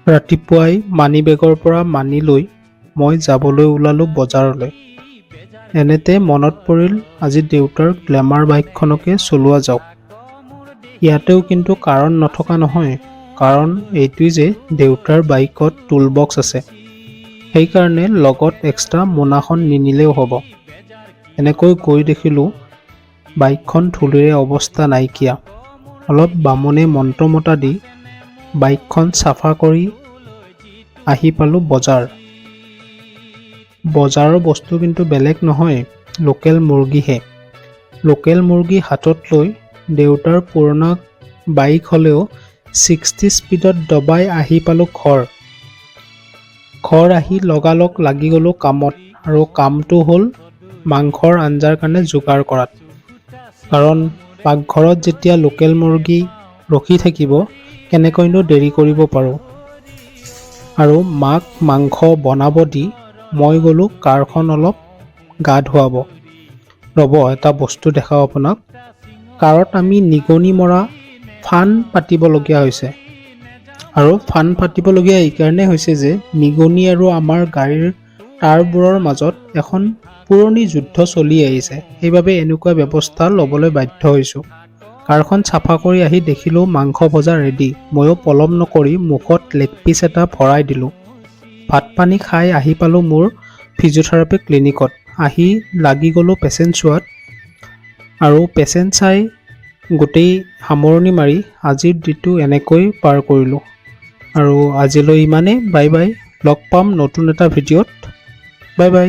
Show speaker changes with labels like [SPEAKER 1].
[SPEAKER 1] ৰাতিপুৱাই মানিবেগৰ পৰা মানি লৈ মই যাবলৈ ওলালোঁ বজাৰলৈ। এনেতে মনত পৰিল আজি দেউতাৰ গ্লেমাৰ বাইকখনকে চলোৱা যাওক। ইয়াতেও কিন্তু কাৰণ নথকা নহয়, কাৰণ এইটোৱেই যে দেউতাৰ বাইকত টুল বক্স আছে। সেইকাৰণে লগত এক্সট্ৰা মোনাখন নিনিলেও হ'ব। এনেকৈ গৈ দেখিলোঁ বাইকখন ধূলিৰে অৱস্থা নাইকিয়া। অলপ বামুণে মন্ত্ৰমতা দি বাইকখন চাফা কৰি আহি পালোঁ বজাৰ। বজাৰৰ বস্তু কিন্তু বেলেগ নহয়, লোকেল মুৰ্গীহে। লোকেল মুৰ্গী হাতত লৈ দেউতাৰ পুৰণা বাইক হ'লেও 60 স্পীডত দবাই আহি পালোঁ ঘৰ। ঘৰ আহি লগালগ লাগি গ'লোঁ কামত, আৰু কামটো হ'ল মাংসৰ আঞ্জাৰ কাৰণে যোগাৰ কৰাত। কাৰণ পাকঘৰত যেতিয়া লোকেল মুৰ্গী ৰখি থাকিব, কেনেকৈনো দেৰি কৰিব পাৰোঁ। আৰু মাক মাংস বনাব দি মই গ'লোঁ কাৰখন অলপ গা ধুৱাব। ৰ'ব এটা বস্তু দেখাওঁ আপোনাক। কাৰত আমি নিগনি মৰা ফান পাতিবলগীয়া হৈছে। আৰু ফান পাতিবলগীয়া এইকাৰণে হৈছে যে নিগনি আৰু আমাৰ গাড়ীৰ টাৰবোৰৰ মাজত এখন পুৰণি যুদ্ধ চলি আহিছে। সেইবাবে এনেকুৱা ব্যৱস্থা ল'বলৈ বাধ্য হৈছোঁ। কাৰখন চাফা কৰি আহি দেখিলোঁ মাংস ভজা ৰেডি। ময়ো পলম নকৰি মুখত লেগ পিচ এটা ভৰাই দিলোঁ। ভাত পানী খাই আহি পালোঁ মোৰ ফিজিঅ'থেৰাপি ক্লিনিকত। আহি লাগি গ'লোঁ পেচেণ্ট চোৱাত। আৰু পেচেণ্ট চাই গোটেই সামৰণি মাৰি আজিৰ দিনটো এনেকৈ পাৰ কৰিলোঁ। আৰু আজিলৈ ইমানেই। Bye bye. লগ পাম নতুন এটা ভিডিঅ'ত। Bye bye.